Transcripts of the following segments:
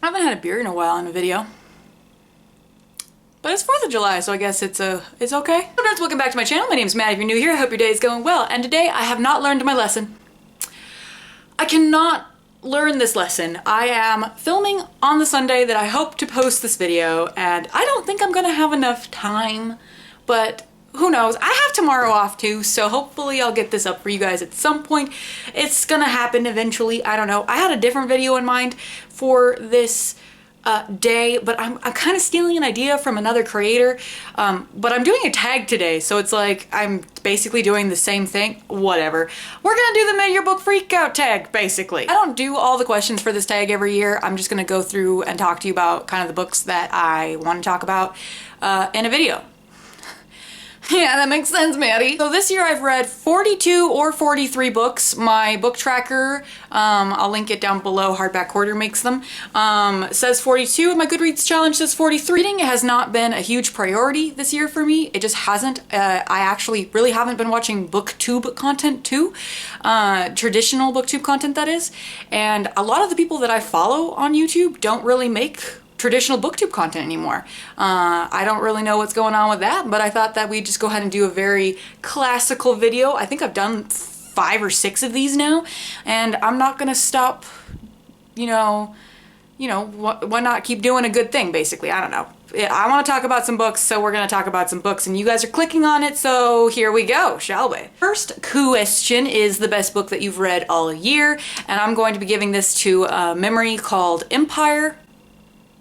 I haven't had a beer in a while in a video. But it's 4th of July, so I guess it's okay. So friends, welcome back to my channel. My name is Maddie. If you're new here, I hope your day is going well. And today I have not learned my lesson. I cannot learn this lesson. I am filming on the Sunday that I hope to post this video, and I don't think I'm gonna have enough time, but who knows? I have tomorrow off too, so hopefully I'll get this up for you guys at some point. It's gonna happen eventually. I don't know. I had a different video in mind for this day, but I'm kind of stealing an idea from another creator, but I'm doing a tag today, so it's like I'm basically doing the same thing. Whatever. We're gonna do the Your Book Freakout tag, basically. I don't do all the questions for this tag every year. I'm just gonna go through and talk to you about kind of the books that I want to talk about in a video. Yeah, that makes sense, Maddie. So this year I've read 42 or 43 books. My book tracker, I'll link it down below, Hardback Hoarder makes them, says 42, and my Goodreads challenge says 43. Reading has not been a huge priority this year for me. It just hasn't. I actually really haven't been watching Booktube content too, traditional Booktube content that is, and a lot of the people that I follow on YouTube don't really make traditional Booktube content anymore. I don't really know what's going on with that, but I thought that we'd just go ahead and do a very classical video. I think I've done 5 or 6 of these now, and I'm not gonna stop, why not keep doing a good thing, basically. I don't know. I want to talk about some books, so we're gonna talk about some books, and you guys are clicking on it, so here we go, shall we? First question is the best book that you've read all year, and I'm going to be giving this to a memory called Empire.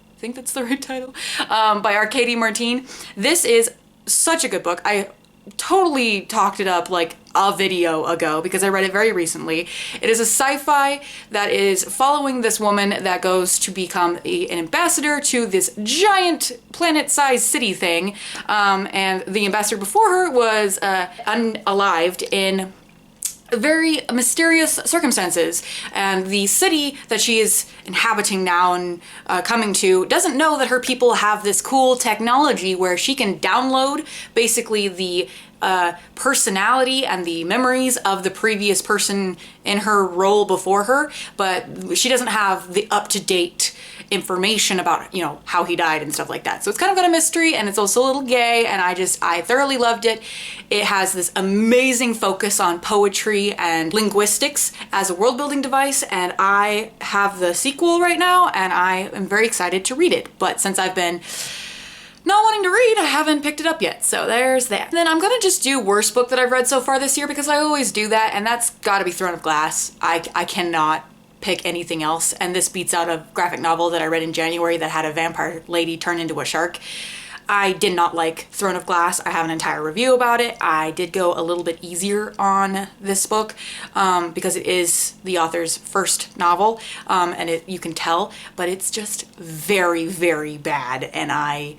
I think that's the right title, by Arcady Martin. This is such a good book. I totally talked it up like a video ago because I read it very recently. It is a sci-fi that is following this woman that goes to become an ambassador to this giant planet-sized city thing, and the ambassador before her was unalived in very mysterious circumstances, and the city that she is inhabiting now and coming to doesn't know that her people have this cool technology where she can download basically the personality and the memories of the previous person in her role before her, but she doesn't have the up-to-date information about, how he died and stuff like that. So it's kind of got a mystery, and it's also a little gay, and I thoroughly loved it. It has this amazing focus on poetry and linguistics as a world-building device, and I have the sequel right now, and I am very excited to read it. But since I've been not wanting to read, I haven't picked it up yet, so there's that. Then I'm gonna just do worst book that I've read so far this year, because I always do that, and that's gotta be Throne of Glass. I cannot pick anything else, and this beats out a graphic novel that I read in January that had a vampire lady turn into a shark. I did not like Throne of Glass. I have an entire review about it. I did go a little bit easier on this book because it is the author's first novel, and you can tell, but it's just very, very bad, and I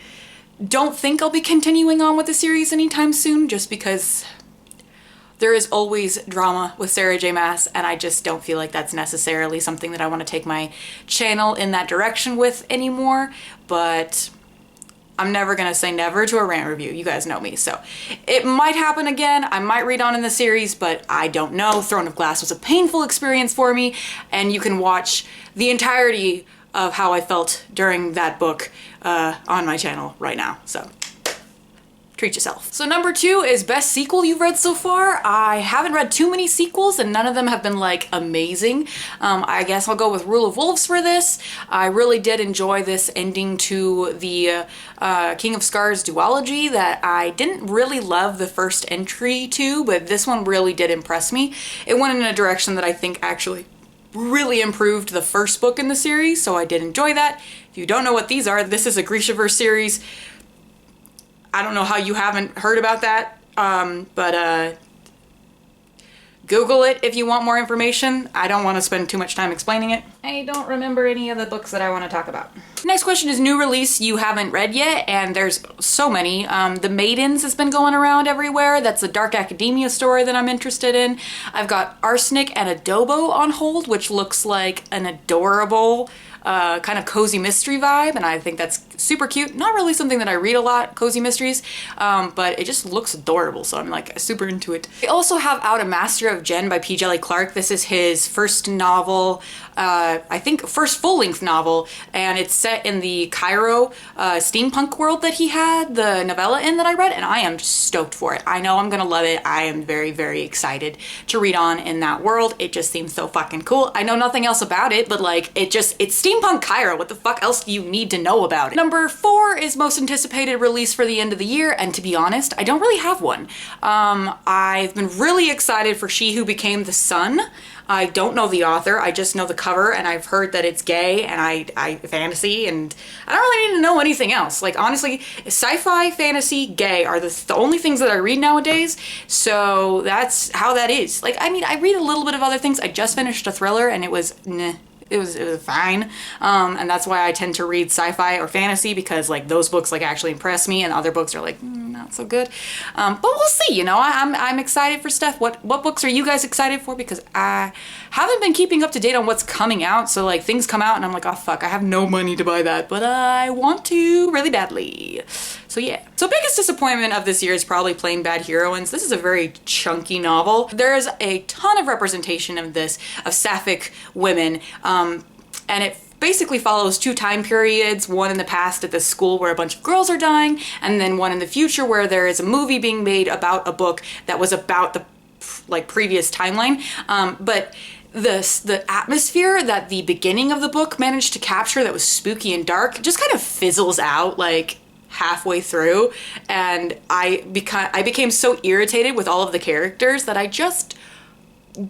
don't think I'll be continuing on with the series anytime soon, just because there is always drama with Sarah J. Maas, and I just don't feel like that's necessarily something that I want to take my channel in that direction with anymore. But I'm never gonna say never to a rant review. You guys know me, so it might happen again. I might read on in the series, but I don't know. Throne of Glass was a painful experience for me, and you can watch the entirety of how I felt during that book on my channel right now, so treat yourself. So number 2 is best sequel you've read so far. I haven't read too many sequels, and none of them have been like amazing. I guess I'll go with Rule of Wolves for this. I really did enjoy this ending to the King of Scars duology that I didn't really love the first entry to, but this one really did impress me. It went in a direction that I think actually really improved the first book in the series, so I did enjoy that. If you don't know what these are, this is a Grishaverse series. I don't know how you haven't heard about that, but Google it if you want more information. I don't want to spend too much time explaining it. I don't remember any of the books that I want to talk about. Next question is new release you haven't read yet, and there's so many. The Maidens has been going around everywhere. That's a dark academia story that I'm interested in. I've got Arsenic and Adobo on hold, which looks like an adorable kind of cozy mystery vibe, and I think that's super cute. Not really something that I read a lot, cozy mysteries, but it just looks adorable, so I'm like super into it. I also have out A Master of Jen by P. Djeli Clark. This is his first novel I think, first full-length novel, and it's set in the Cairo steampunk world that he had the novella in that I read, and I am stoked for it. I know I'm gonna love it. I am very, very excited to read on in that world. It just seems so fucking cool. I know nothing else about it, but like, it's steampunk Cairo. What the fuck else do you need to know about it? Number 4 is most anticipated release for the end of the year, and to be honest, I don't really have one. I've been really excited for She Who Became the Sun. I don't know the author, I just know the cover, and I've heard that it's gay and I fantasy, and I don't really need to know anything else. Like, honestly, sci-fi, fantasy, gay are the only things that I read nowadays, so that's how that is. Like, I mean, I read a little bit of other things. I just finished a thriller and it was nah. It was fine, and that's why I tend to read sci-fi or fantasy, because like those books like actually impress me, and other books are like not so good. But we'll see. You know, I'm excited for stuff. What books are you guys excited for? Because I haven't been keeping up to date on what's coming out. So like things come out and I'm like, oh fuck, I have no money to buy that, but I want to really badly. So yeah. So biggest disappointment of this year is probably Plain Bad Heroines. This is a very chunky novel. There's a ton of representation of this, of sapphic women, and it basically follows 2 time periods, one in the past at this school where a bunch of girls are dying, and then one in the future where there is a movie being made about a book that was about the like previous timeline. But the atmosphere that the beginning of the book managed to capture, that was spooky and dark, just kind of fizzles out like halfway through, and I became so irritated with all of the characters that I just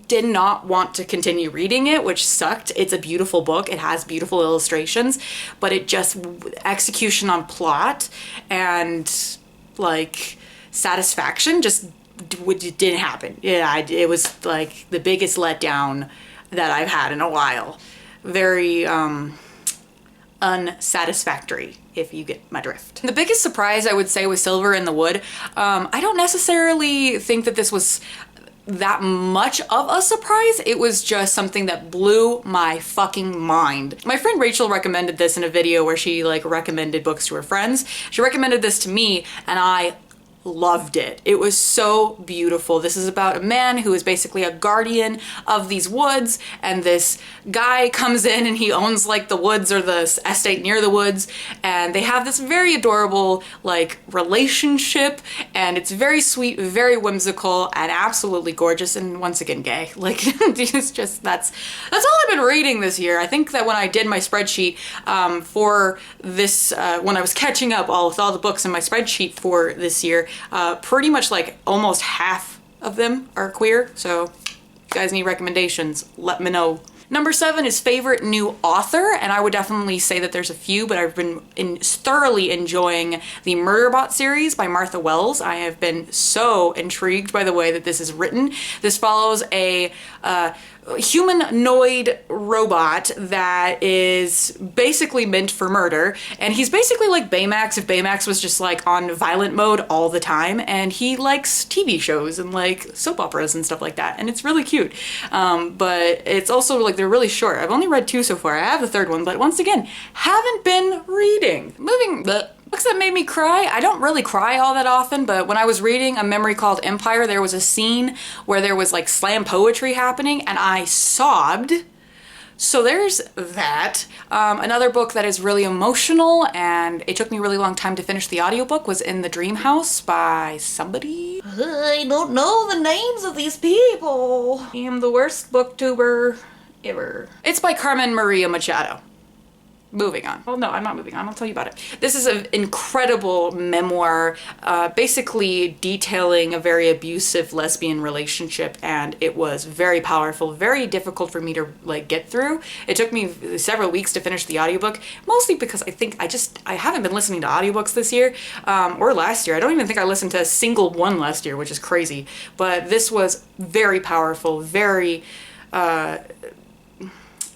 did not want to continue reading it, which sucked. It's a beautiful book. It has beautiful illustrations, but it just, execution on plot and like satisfaction just didn't happen. Yeah, it was like the biggest letdown that I've had in a while. Very unsatisfactory, if you get my drift. The biggest surprise I would say was Silver in the Wood. I don't necessarily think that this was that much of a surprise. It was just something that blew my fucking mind. My friend Rachel recommended this in a video where she like recommended books to her friends. She recommended this to me and I loved it. It was so beautiful. This is about a man who is basically a guardian of these woods, and this guy comes in and he owns like the woods or the estate near the woods, and they have this very adorable like relationship, and it's very sweet, very whimsical, and absolutely gorgeous, and once again gay. Like it's just that's all I've been reading this year. I think that when I did my spreadsheet for this, when I was catching up with all the books in my spreadsheet for this year, pretty much like almost half of them are queer. So if you guys need recommendations, let me know. Number 7 is favorite new author, and I would definitely say that there's a few, but I've been thoroughly enjoying the Murderbot series by Martha Wells. I have been so intrigued by the way that this is written. This follows a humanoid robot that is basically meant for murder, and he's basically like Baymax if Baymax was just like on violent mode all the time, and he likes TV shows and like soap operas and stuff like that, and it's really cute. But it's also like they're really short. I've only read 2 so far. I have the 3rd one, but once again, haven't been reading. Books that made me cry. I don't really cry all that often, but when I was reading A Memory Called Empire, there was a scene where there was like slam poetry happening and I sobbed. So there's that. Another book that is really emotional and it took me a really long time to finish the audiobook was In the Dream House by somebody. I don't know the names of these people. I am the worst booktuber ever. It's by Carmen Maria Machado. Moving on. Well, no, I'm not moving on. I'll tell you about it. This is an incredible memoir, basically detailing a very abusive lesbian relationship, and it was very powerful, very difficult for me to like get through. It took me several weeks to finish the audiobook, mostly because I think I haven't been listening to audiobooks this year, or last year. I don't even think I listened to a single one last year, which is crazy. But this was very powerful, very,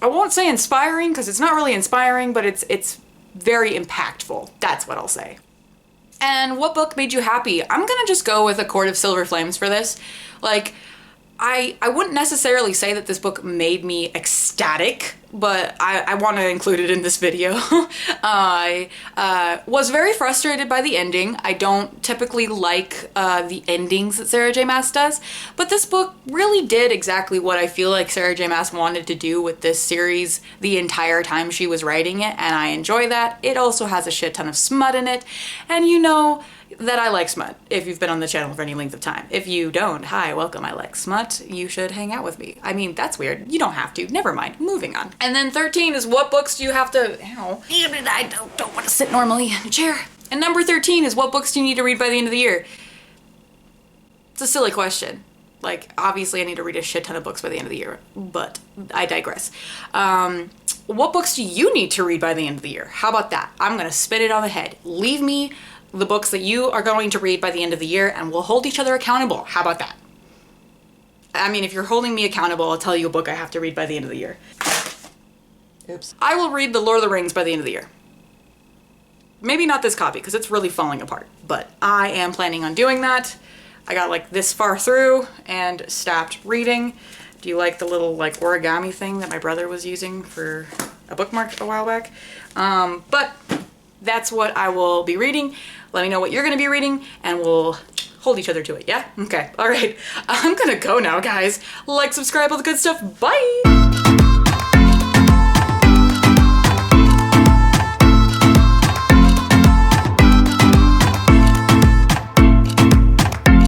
I won't say inspiring because it's not really inspiring, but it's very impactful. That's what I'll say. And what book made you happy? I'm gonna just go with A Court of Silver Flames for this. Like, I wouldn't necessarily say that this book made me ecstatic, but I want to include it in this video. I was very frustrated by the ending. I don't typically like the endings that Sarah J Maas does, but this book really did exactly what I feel like Sarah J Maas wanted to do with this series the entire time she was writing it, and I enjoy that. It also has a shit ton of smut in it, and you know that I like smut if you've been on the channel for any length of time. If you don't, hi, welcome, I like smut. You should hang out with me. I mean, that's weird. You don't have to. Never mind. Moving on. And then 13 is what books do you have to, ow, I don't want to sit normally in a chair. And number 13 is what books do you need to read by the end of the year? It's a silly question. Like, obviously I need to read a shit ton of books by the end of the year, but I digress. What books do you need to read by the end of the year? How about that? I'm gonna spin it on the head. Leave me the books that you are going to read by the end of the year, and we'll hold each other accountable. How about that? I mean, if you're holding me accountable, I'll tell you a book I have to read by the end of the year. Oops. I will read The Lord of the Rings by the end of the year. Maybe not this copy, because it's really falling apart, but I am planning on doing that. I got like this far through and stopped reading. Do you like the little like origami thing that my brother was using for a bookmark a while back? But that's what I will be reading. Let me know what you're gonna be reading and we'll hold each other to it, yeah? Okay, all right. I'm gonna go now, guys. Like, subscribe, all the good stuff. Bye!